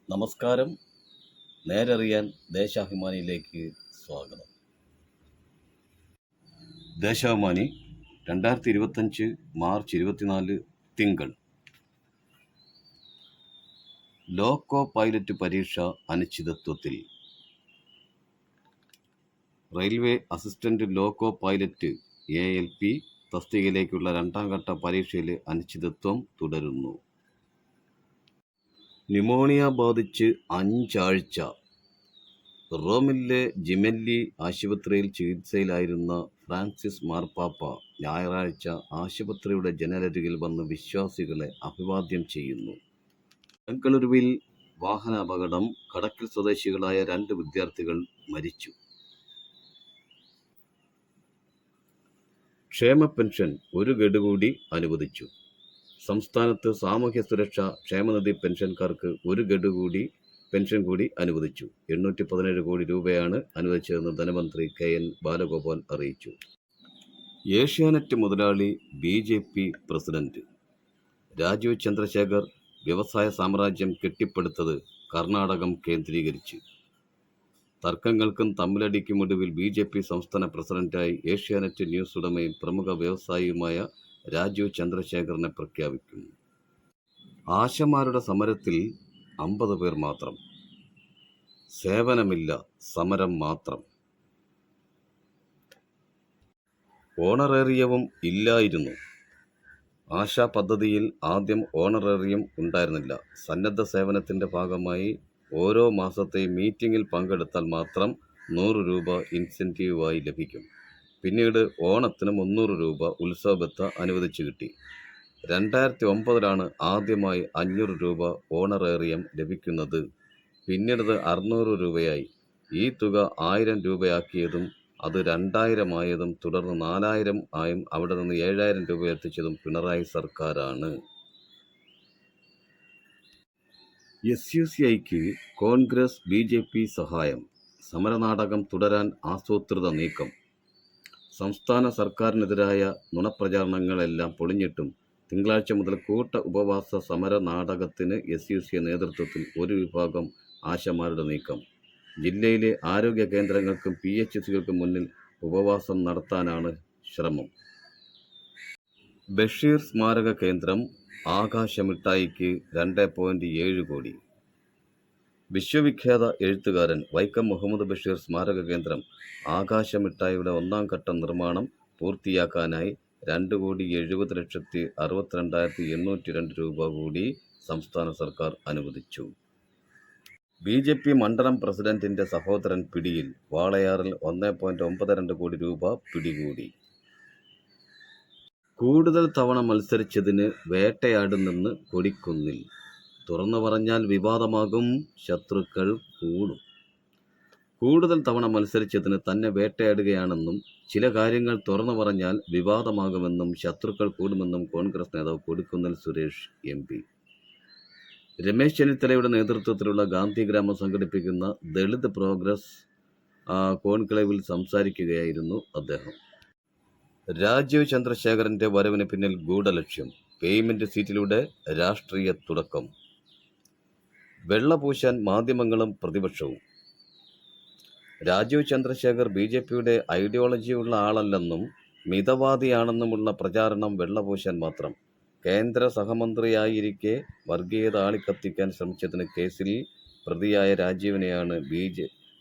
നമസ്കാരം. നേരറിയാൻ ദേശാഭിമാനിയിലേക്ക് സ്വാഗതം. ദേശാഭിമാനി 2025 മാർച്ച് 24 തിങ്കൾ. ലോക്കോ പൈലറ്റ് പരീക്ഷ അനിശ്ചിതത്വത്തിൽ. Railway assistant loco pilot ALP തസ്തികയിലേക്കുള്ള രണ്ടാം ഘട്ട പരീക്ഷയിലെ അനിശ്ചിതത്വം തുടരുന്നു. ന്യൂമോണിയ ബാധിച്ച് 5 ആഴ്ച. റോമിലെ ജിമെല്ലി ആശുപത്രിയിൽ ചികിത്സയിലായിരുന്ന ഫ്രാൻസിസ് മാർപ്പാപ്പ ഞായറാഴ്ച ആശുപത്രിയുടെ ജനലരികിൽ വന്ന് വിശ്വാസികളെ അഭിവാദ്യം ചെയ്യുന്നു. ബംഗളൂരുവിൽ വാഹനാപകടം. കടക്കൽ സ്വദേശികളായ 2 വിദ്യാർത്ഥികൾ മരിച്ചു. ക്ഷേമ പെൻഷൻ 1 ഗഡു കൂടി അനുവദിച്ചു. സംസ്ഥാനത്ത് സാമൂഹ്യ സുരക്ഷാ ക്ഷേമനിധി പെൻഷൻകാർക്ക് 1 ഗഡു കൂടി പെൻഷൻ കൂടി അനുവദിച്ചു. 817 കോടി രൂപയാണ് അനുവദിച്ചതെന്ന് ധനമന്ത്രി KN ബാലഗോപാൽ അറിയിച്ചു. ഏഷ്യാനെറ്റ് മുതലാളി BJP പ്രസിഡന്റ്. രാജീവ് ചന്ദ്രശേഖർ വ്യവസായ സാമ്രാജ്യം കെട്ടിപ്പടുത്തത് കർണാടകം കേന്ദ്രീകരിച്ച്. തർക്കങ്ങൾക്കും തമ്മിലടിക്കുമൊടുവിൽ BJP സംസ്ഥാന പ്രസിഡന്റായി ഏഷ്യാനെറ്റ് ന്യൂസ് ഉടമയും പ്രമുഖ വ്യവസായിയുമായ രാജീവ് ചന്ദ്രശേഖറിനെ പ്രഖ്യാപിക്കുന്നു. ആശമാരുടെ സമരത്തിൽ 50 പേർ മാത്രം. സേവനമില്ല, സമരം മാത്രം. ഓണറേറിയവും ഇല്ലായിരുന്നു. ആശാ പദ്ധതിയിൽ ആദ്യം ഓണറേറിയം ഉണ്ടായിരുന്നില്ല. സന്നദ്ധ സേവനത്തിന്റെ ഭാഗമായി ഓരോ മാസത്തെയും മീറ്റിംഗിൽ പങ്കെടുത്താൽ മാത്രം 100 രൂപ ഇൻസെൻറ്റീവായി ലഭിക്കും. പിന്നീട് ഓണത്തിന് 300 രൂപ ഉത്സവ ബത്ത അനുവദിച്ചു കിട്ടി. 2009 ആദ്യമായി 500 രൂപ ഓണറേറിയം ലഭിക്കുന്നത്. പിന്നീടത് 600 രൂപയായി. ഈ തുക 1000 രൂപയാക്കിയതും അത് 2000 ആയതും തുടർന്ന് 4000 ആയും അവിടെ നിന്ന് 7000 രൂപ എത്തിച്ചതും പിണറായി സർക്കാരാണ്. SUCIക്ക് കോൺഗ്രസ് BJP സഹായം. സമരനാടകം തുടരാൻ ആസൂത്രിത നീക്കം. സംസ്ഥാന സർക്കാരിനെതിരായ നുണപ്രചാരണങ്ങളെല്ലാം പൊളിഞ്ഞിട്ടും തിങ്കളാഴ്ച മുതൽ കൂട്ട ഉപവാസ സമര നാടകത്തിന് SUCI നേതൃത്വത്തിൽ ഒരു വിഭാഗം ആശമാരുടെ നീക്കം. ജില്ലയിലെ ആരോഗ്യ കേന്ദ്രങ്ങൾക്കും PHCകൾക്കും മുന്നിൽ ഉപവാസം നടത്താനാണ് ശ്രമം. ബഷീർ സ്മാരക കേന്ദ്രം. ആകാശമിഠായിക്ക് 2.7 കോടി. വിശ്വവിഖ്യാത എഴുത്തുകാരൻ വൈക്കം മുഹമ്മദ് ബഷീർ സ്മാരക കേന്ദ്രം ആകാശമിഠായിയുടെ 1ാം ഘട്ട നിർമ്മാണം പൂർത്തിയാക്കാനായി 2,70,62,802 രൂപ കൂടി സംസ്ഥാന സർക്കാർ അനുവദിച്ചു. BJP മണ്ഡലം പ്രസിഡന്റിന്റെ സഹോദരൻ പിടിയിൽ. വാളയാറിൽ 1.92 കോടി രൂപ പിടികൂടി. കൂടുതൽ തവണ മത്സരിച്ചതിന് വേട്ടയാടുന്നെന്ന് കൊടിക്കുന്നിൽ. തുറന്നു പറഞ്ഞാൽ വിവാദമാകും, ശത്രുക്കൾ കൂടും. കൂടുതൽ തവണ മത്സരിച്ചതിന് തന്നെ വേട്ടയാടുകയാണെന്നും ചില കാര്യങ്ങൾ തുറന്നു പറഞ്ഞാൽ വിവാദമാകുമെന്നും ശത്രുക്കൾ കൂടുമെന്നും കോൺഗ്രസ് നേതാവ് കൊടിക്കുന്നിൽ സുരേഷ് MP. രമേശ് ചെന്നിത്തലയുടെ നേതൃത്വത്തിലുള്ള ഗാന്ധിഗ്രാമം സംഘടിപ്പിക്കുന്ന ദളിത് പ്രോഗ്രസ് കോൺക്ലേവിൽ സംസാരിക്കുകയായിരുന്നു അദ്ദേഹം. രാജീവ് ചന്ദ്രശേഖറിന്റെ വരവിന് പിന്നിൽ ഗൂഢലക്ഷ്യം. പേയ്മെന്റ് സീറ്റിലൂടെ രാഷ്ട്രീയ തുടക്കം. വെള്ളപൂശാൻ മാധ്യമങ്ങളും പ്രതിപക്ഷവും. രാജീവ് ചന്ദ്രശേഖർ BJPയുടെ ഐഡിയോളജിയുള്ള ആളല്ലെന്നും മിതവാദിയാണെന്നുമുള്ള പ്രചാരണം വെള്ളപൂശാൻ മാത്രം. കേന്ദ്ര സഹമന്ത്രിയായിരിക്കെ വർഗീയത ആളിക്കത്തിക്കാൻ ശ്രമിച്ചതിന് കേസിൽ പ്രതിയായ രാജീവിനെയാണ്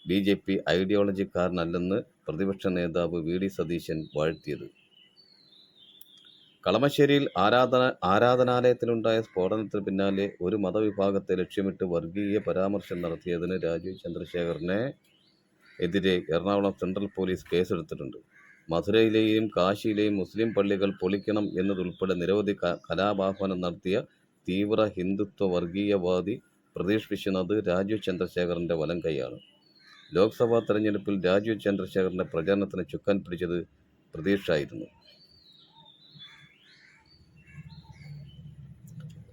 BJP ഐഡിയോളജിക്കാരനല്ലെന്ന് പ്രതിപക്ഷ നേതാവ് VD സതീശൻ വാഴ്ത്തിയത്. കളമശ്ശേരിയിൽ ആരാധനാലയത്തിലുണ്ടായ സ്ഫോടനത്തിന് പിന്നാലെ ഒരു മതവിഭാഗത്തെ ലക്ഷ്യമിട്ട് വർഗീയ പരാമർശം നടത്തിയതിന് രാജീവ് ചന്ദ്രശേഖറിനെ എതിരെ എറണാകുളം സെൻട്രൽ പോലീസ് കേസെടുത്തിട്ടുണ്ട്. മധുരയിലെയും കാശിയിലെയും മുസ്ലിം പള്ളികൾ പൊളിക്കണം എന്നതുൾപ്പെടെ നിരവധി കലാപാഹ്വാനം നടത്തിയ തീവ്ര ഹിന്ദുത്വ വർഗീയവാദി പ്രതീഷ് വിശ്വനാഥ് രാജീവ് ചന്ദ്രശേഖറിന്റെ വലം കൈയാണ്. ലോക്സഭാ തെരഞ്ഞെടുപ്പിൽ രാജീവ് ചന്ദ്രശേഖറിന്റെ പ്രചാരണത്തിന് ചുക്കാൻ പിടിച്ചത് പ്രതീഷായിരുന്നു.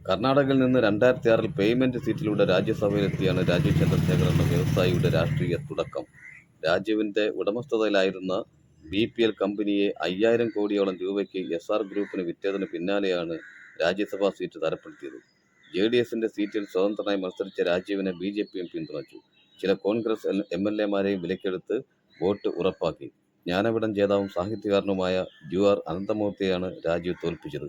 കർണാടകയിൽ നിന്ന് 2006 പേയ്മെന്റ് സീറ്റിലൂടെ രാജ്യസഭയിലെത്തിയാണ് രാജീവ് ചന്ദ്രശേഖർ എന്ന വ്യവസായിയുടെ രാഷ്ട്രീയ തുടക്കം. രാജീവിന്റെ ഉടമസ്ഥതയിലായിരുന്ന BPL കമ്പനിയെ 5000 കോടിയോളം രൂപയ്ക്ക് SR ഗ്രൂപ്പിന് വിറ്റതിന് പിന്നാലെയാണ് രാജ്യസഭാ സീറ്റ് തരപ്പെടുത്തിയത്. JDSന്റെ സീറ്റിൽ സ്വതന്ത്രനായി മത്സരിച്ച രാജീവിനെ BJPയും പിന്തുണച്ചു. ചില കോൺഗ്രസ് MLAമാരെയും വിലക്കെടുത്ത് വോട്ട് ഉറപ്പാക്കി. ജ്ഞാനപീഠം ജേതാവും സാഹിത്യകാരനുമായ UR അനന്തമൂർത്തിയെയാണ് രാജീവ് തോൽപ്പിച്ചത്.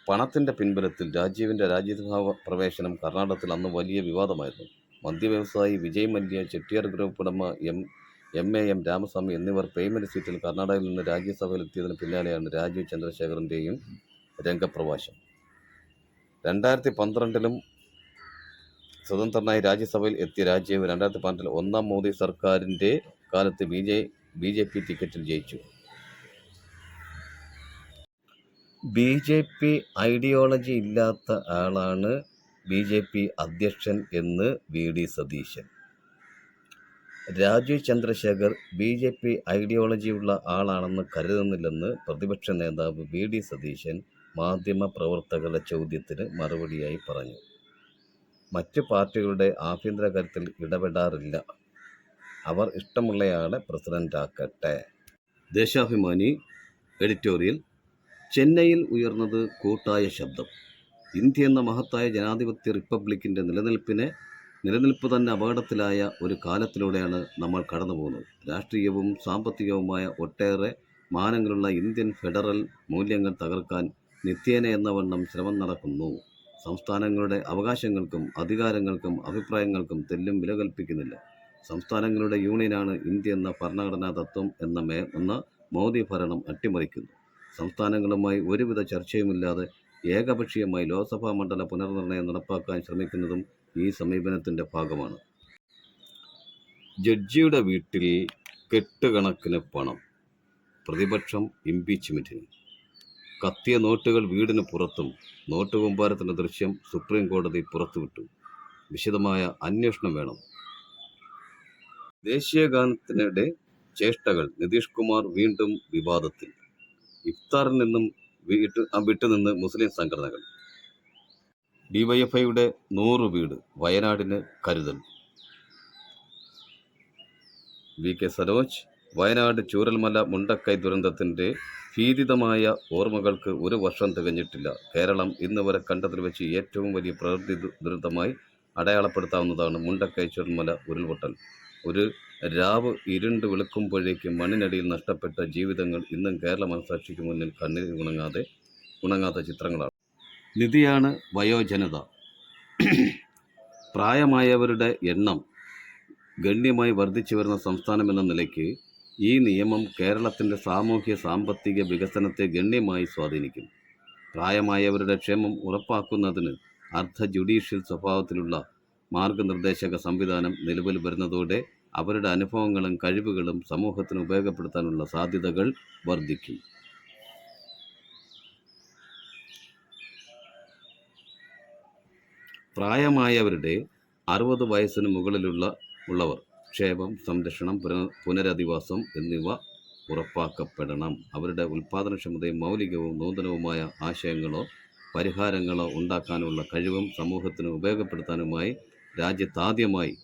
പണത്തിന്റെ പിൻബലത്തിൽ രാജീവിന്റെ രാജ്യസഭാ പ്രവേശനം കർണാടകത്തിൽ അന്ന് വലിയ വിവാദമായിരുന്നു. മദ്യവ്യവസായി വിജയ് മല്യ, ചെട്ടിയാർ ഗ്രൂപ്പ് ഉടമ MAM രാമസ്വാമി എന്നിവർ പേയ്മെന്റ് സീറ്റിൽ കർണാടകയിൽ നിന്ന് രാജ്യസഭയിലെത്തിയതിന് പിന്നാലെയാണ് രാജീവ് ചന്ദ്രശേഖറിന്റെയും രംഗപ്രവേശം. 2012 സ്വതന്ത്രനായി രാജ്യസഭയിൽ എത്തിയ രാജീവ് 2012 ഒന്നാം മോദി സർക്കാരിന്റെ കാലത്ത് BJP ടിക്കറ്റിൽ ജയിച്ചു. BJP ഐഡിയോളജി ഇല്ലാത്ത ആളാണ് BJP അധ്യക്ഷൻ എന്ന് VD സതീശൻ. രാജീവ് ചന്ദ്രശേഖർ BJP ഐഡിയോളജിയുള്ള ആളാണെന്ന് കരുതുന്നില്ലെന്ന് പ്രതിപക്ഷ നേതാവ് VD സതീശൻ മാധ്യമപ്രവർത്തകരുടെ ചോദ്യത്തിന് മറുപടിയായി പറഞ്ഞു. മറ്റ് പാർട്ടികളുടെ ആഭ്യന്തര കാര്യത്തിൽ ഇടപെടാറില്ല. അവർ ഇഷ്ടമുള്ളയാളെ പ്രസിഡന്റാക്കട്ടെ. ദേശാഭിമാനി എഡിറ്റോറിയൽ. ചെന്നൈയിൽ ഉയർന്നത് കൂട്ടായ ശബ്ദം. ഇന്ത്യ എന്ന മഹത്തായ ജനാധിപത്യ റിപ്പബ്ലിക്കിൻ്റെ നിലനിൽപ്പ് തന്നെ അപകടത്തിലായ ഒരു കാലത്തിലൂടെയാണ് നമ്മൾ കടന്നു പോകുന്നത്. രാഷ്ട്രീയവും സാമ്പത്തികവുമായ ഒട്ടേറെ മാനങ്ങളുള്ള ഇന്ത്യൻ ഫെഡറൽ മൂല്യങ്ങൾ തകർക്കാൻ നിത്യേന എന്ന വണ്ണം ശ്രമം നടക്കുന്നു. സംസ്ഥാനങ്ങളുടെ അവകാശങ്ങൾക്കും അധികാരങ്ങൾക്കും അഭിപ്രായങ്ങൾക്കും തെല്ലും വില കൽപ്പിക്കുന്നില്ല. സംസ്ഥാനങ്ങളുടെ യൂണിയനാണ് ഇന്ത്യ എന്ന ഭരണഘടനാ തത്വം എന്ന മോദി ഭരണം അട്ടിമറിക്കുന്നു. സംസ്ഥാനങ്ങളുമായി ഒരുവിധ ചർച്ചയുമില്ലാതെ ഏകപക്ഷീയമായി ലോക്സഭാ മണ്ഡല പുനർനിർണയം നടപ്പാക്കാൻ ശ്രമിക്കുന്നതും ഈ സമീപനത്തിൻ്റെ ഭാഗമാണ്. ജഡ്ജിയുടെ വീട്ടിൽ കെട്ടുകണക്കിന് പണം. പ്രതിപക്ഷം ഇംപീച്ച്മെന്റിന്. കത്തിയ നോട്ടുകൾ വീടിന് പുറത്തും. നോട്ട് കൂമ്പാരത്തിൻ്റെ ദൃശ്യം സുപ്രീം കോടതി പുറത്തുവിട്ടു. വിശദമായ അന്വേഷണം വേണം. ദേശീയഗാനത്തിനിടെ ചേഷ്ടകൾ. നിതീഷ് കുമാർ വീണ്ടും വിവാദത്തിൽ. ഇഫ്താറിൽ നിന്നും വിട്ടുനിന്ന് മുസ്ലിം സംഘടനകൾ. DYFIയുടെ 100 വീട്. വയനാടിന് കരുതൽ. VK സരോജ്. വയനാട് ചൂരൽമല മുണ്ടക്കൈ ദുരന്തത്തിൻ്റെ ഭീതിതമായ ഓർമ്മകൾക്ക് 1 വർഷം തികഞ്ഞിട്ടില്ല. കേരളം ഇന്ന് വരെ കണ്ടതിൽ വെച്ച് ഏറ്റവും വലിയ പ്രകൃതി ദുരന്തമായി അടയാളപ്പെടുത്താവുന്നതാണ് മുണ്ടക്കൈ ചൂരൽമല ഉരുൾപൊട്ടൽ. ഒരു രാവ് ഇരുണ്ട് വെളുക്കുമ്പോഴേക്കും മണ്ണിനടിയിൽ നഷ്ടപ്പെട്ട ജീവിതങ്ങൾ ഇന്നും കേരള മനസാക്ഷിക്ക് മുന്നിൽ കണ്ണീർ ഉണങ്ങാത്ത ചിത്രങ്ങളാണ്. നിധിയാണ് വയോജനത. പ്രായമായവരുടെ എണ്ണം ഗണ്യമായി വർദ്ധിച്ചു വരുന്ന സംസ്ഥാനമെന്ന നിലയ്ക്ക് ഈ നിയമം കേരളത്തിൻ്റെ സാമൂഹ്യ സാമ്പത്തിക വികസനത്തെ ഗണ്യമായി സ്വാധീനിക്കും. പ്രായമായവരുടെ ക്ഷേമം ഉറപ്പാക്കുന്നതിന് അർദ്ധ ജുഡീഷ്യൽ സ്വഭാവത്തിലുള്ള മാർഗനിർദ്ദേശക സംവിധാനം നിലവിൽ വരുന്നതോടെ അവരുടെ അനുഭവങ്ങളും കഴിവുകളും സമൂഹത്തിന് ഉപയോഗപ്പെടുത്താനുള്ള സാധ്യതകൾ വർദ്ധിക്കും. പ്രായമായവരുടെ 60 വയസ്സിന് മുകളിലുള്ളവർ ക്ഷേമം, സംരക്ഷണം, പുനരധിവാസം എന്നിവ ഉറപ്പാക്കപ്പെടണം. അവരുടെ ഉൽപ്പാദനക്ഷമതയും മൗലികവും നൂതനവുമായ ആശയങ്ങളോ പരിഹാരങ്ങളോ ഉണ്ടാക്കാനുള്ള കഴിവും സമൂഹത്തിന് ഉപയോഗപ്പെടുത്താനുമായി രാജ്യത്താദ്യമായി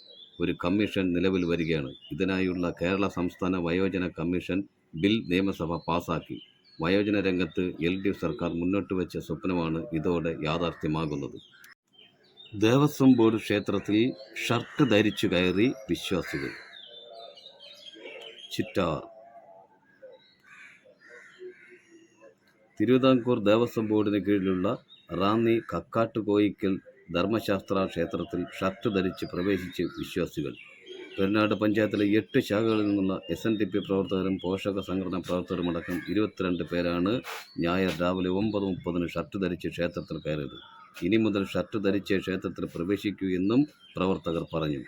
ഒരു കമ്മീഷൻ നിലവിൽ വരികയാണ്. ഇതിനായുള്ള കേരള സംസ്ഥാന വയോജന കമ്മീഷൻ ബിൽ നിയമസഭ പാസാക്കി. വയോജന രംഗത്ത് LDF സർക്കാർ മുന്നോട്ട് വെച്ച സ്വപ്നമാണ് ഇതോടെ യാഥാർത്ഥ്യമാകുന്നത്. ദേവസ്വം ബോർഡ് ക്ഷേത്രത്തിൽ ഷർട്ട് ധരിച്ചു കയറി വിശ്വാസികൾ. ചിറ്റാർ. തിരുവിതാംകൂർ ദേവസ്വം ബോർഡിന് കീഴിലുള്ള റാന്നി കക്കാട്ടുകോയിക്കൽ ധർമ്മശാസ്ത്ര ക്ഷേത്രത്തിൽ ഷർട്ട് ധരിച്ച് പ്രവേശിച്ച് വിശ്വാസികൾ. പെരുന്നാട് പഞ്ചായത്തിലെ 8 ശാഖകളിൽ നിന്നുള്ള SNDP പ്രവർത്തകരും പോഷക സംഘടനാ പ്രവർത്തകരുമടക്കം 22 പേരാണ് ഞായർ രാവിലെ 9:30 ഷർട്ട് ധരിച്ച് ക്ഷേത്രത്തിൽ കയറിയത്. ഇനി മുതൽ ഷർട്ട് ധരിച്ച് ക്ഷേത്രത്തിൽ പ്രവേശിക്കൂ എന്നും പ്രവർത്തകർ പറഞ്ഞു.